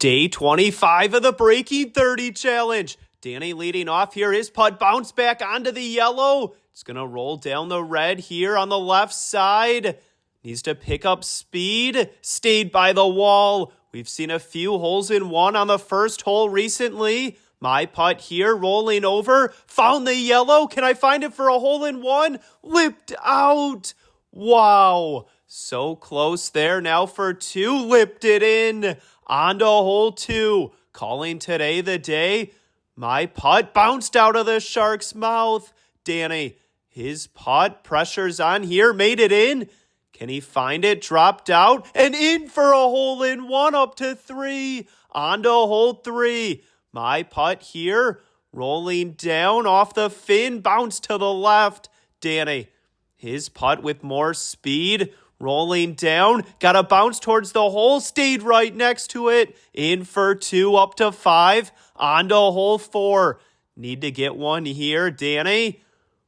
Day 25 of the Breaking 30 Challenge. Danny leading off here. His putt bounced back onto the yellow. It's going to roll down the red here on the left side. Needs to pick up speed. Stayed by the wall. We've seen a few holes in one on the first hole recently. My putt here rolling over. Found the yellow. Can I find it for a hole in one? Lipped out. Wow. So close there. Now for two. Lipped it in. On to hole two. Calling today the day. My putt bounced out of the shark's mouth. Danny, his putt, pressure's on here, made it in. Can he find it? Dropped out and in for a hole in one, up to three. On to hole three. My putt here, rolling down off the fin, bounced to the left. Danny, his putt with more speed, rolling down, got a bounce towards the hole, stayed right next to it. In for two, up to five. On to hole four. Need to get one here, Danny.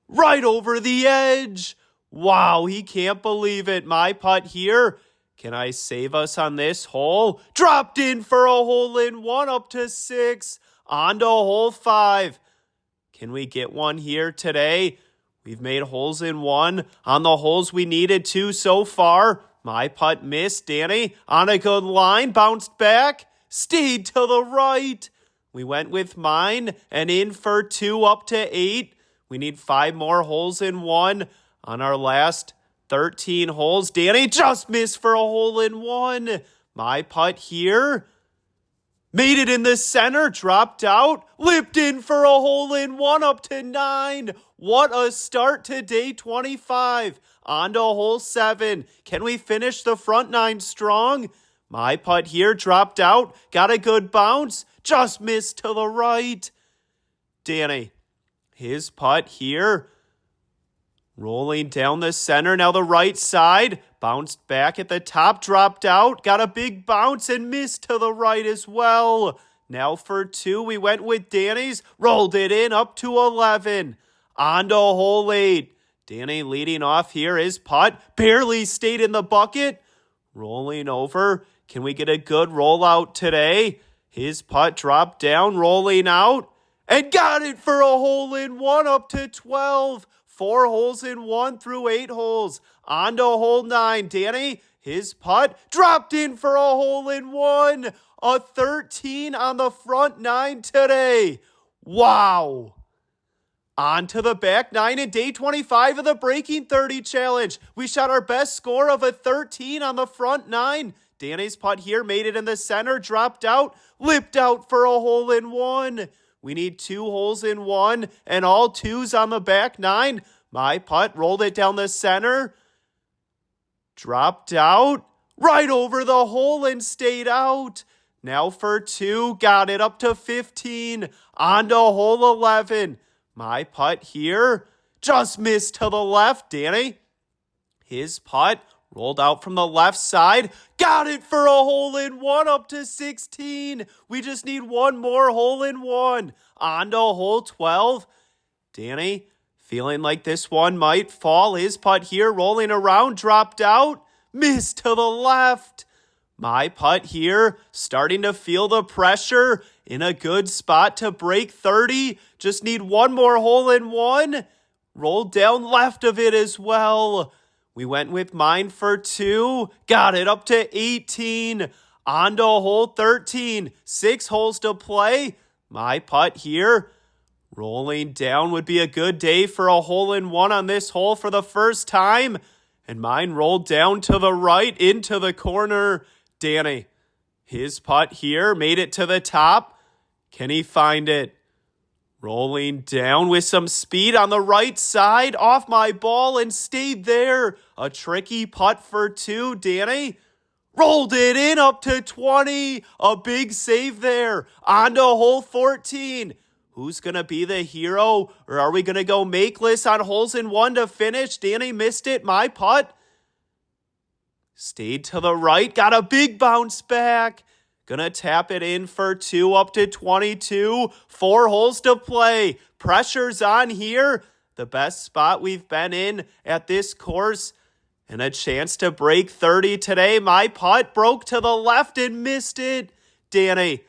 Right over the edge. Wow, he can't believe it. My putt here. Can I save us on this hole? Dropped in for a hole in one, up to six. On to hole five. Can we get one here today? We've made holes in one on the holes we needed to so far. My putt missed, Danny. On a good line, bounced back, stayed to the right. We went with mine and in for two, up to eight. We need five more holes in one on our last 13 holes. Danny just missed for a hole in one. My putt here. Made it in the center, dropped out, lipped in for a hole in one, up to nine. What a start to day 25. On to hole seven. Can we finish the front nine strong? My putt here dropped out, got a good bounce, just missed to the right. Danny, his putt here, rolling down the center, now the right side, bounced back at the top, dropped out, got a big bounce and missed to the right as well. Now for two, we went with Danny's, rolled it in up to 11. On to hole eight. Danny leading off here, his putt barely stayed in the bucket. Rolling over, can we get a good rollout today? His putt dropped down, rolling out, and got it for a hole in one, up to 12. 4 holes in one through 8 holes. On to hole 9. Danny, his putt dropped in for a hole in one. A 13 on the front 9 today. Wow. On to the back 9 in day 25 of the Breaking 30 Challenge. We shot our best score of a 13 on the front 9. Danny's putt here made it in the center, dropped out, lipped out for a hole in one. We need 2 holes in one and all 2s on the back 9. My putt rolled it down the center. Dropped out. Right over the hole and stayed out. Now for 2. Got it up to 15. On to hole 11. My putt here. Just missed to the left. Danny, his putt rolled out from the left side. Got it for a hole in one, up to 16. We just need one more hole in one. On to hole 12. Danny, feeling like this one might fall. His putt here rolling around, dropped out. Missed to the left. My putt here starting to feel the pressure. In a good spot to break 30. Just need one more hole in one. Rolled down left of it as well. We went with mine for 2. Got it up to 18. On to hole 13. 6 holes to play. My putt here. Rolling down would be a good day for a hole in one on this hole for the first time. And mine rolled down to the right into the corner. Danny, his putt here made it to the top. Can he find it? Rolling down with some speed on the right side, off my ball and stayed there. A tricky putt for 2, Danny. Rolled it in up to 20. A big save there. On to hole 14. Who's going to be the hero? Or are we going to go makeless on holes in one to finish? Danny missed it. My putt stayed to the right. Got a big bounce back. Gonna tap it in for 2 up to 22. 4 holes to play. Pressure's on here. The best spot we've been in at this course. And a chance to break 30 today. My putt broke to the left and missed it. Danny,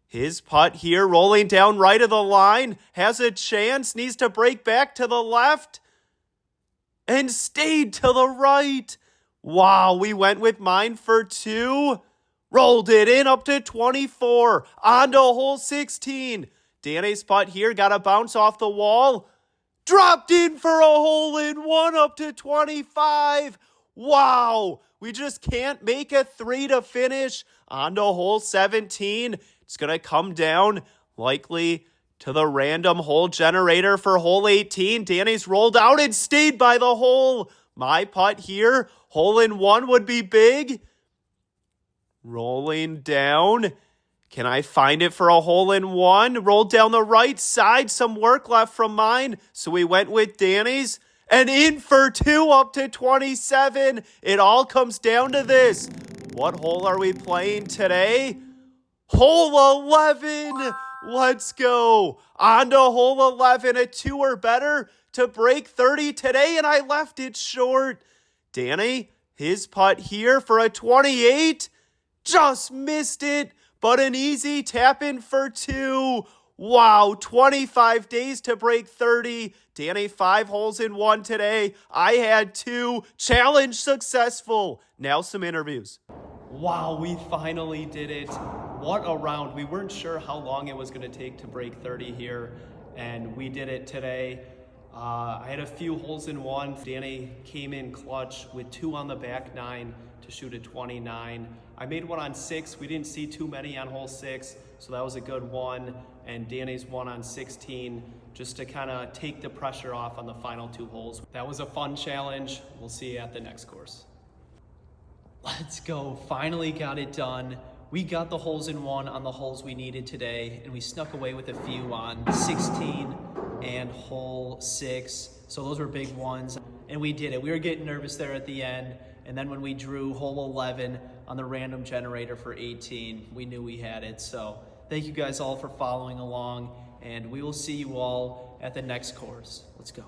his putt here, rolling down right of the line, has a chance, needs to break back to the left, and stayed to the right. Wow, we went with mine for 2. Rolled it in up to 24. On to hole 16. Danny's putt here got a bounce off the wall. Dropped in for a hole-in-one up to 25. Wow, we just can't make a 3 to finish. On to hole 17. It's going to come down likely to the random hole generator for hole 18. Danny's rolled out and stayed by the hole. My putt here, hole-in-one would be big. Rolling down. Can I find it for a hole-in-one? Rolled down the right side. Some work left from mine. So we went with Danny's. And in for 2 up to 27. It all comes down to this. What hole are we playing today? Hole 11. Let's go. On to hole 11. A 2 or better to break 30 today. And I left it short. Danny, his putt here for a 28. Just missed it. But an easy tap in for 2. Wow, 25 days to break 30. Danny, 5 holes in 1 today. I had 2. Challenge successful. Now some interviews. Wow, we finally did it. What a round. We weren't sure how long it was going to take to break 30 here, and we did it today. I had a few holes in 1. Danny came in clutch with 2 on the back 9 to shoot a 29. I made one on 6. We didn't see too many on hole 6, so that was a good one. And Danny's one on 16 just to kind of take the pressure off on the final 2 holes. That was a fun challenge. We'll see you at the next course. Let's go. Finally got it done. We got the holes in 1 on the holes we needed today, and we snuck away with a few on 16 and hole 6. So those were big ones, and we did it. We were getting nervous there at the end, and then when we drew hole 11 on the random generator for 18, we knew we had it. So thank you guys all for following along, and we will see you all at the next course. Let's go.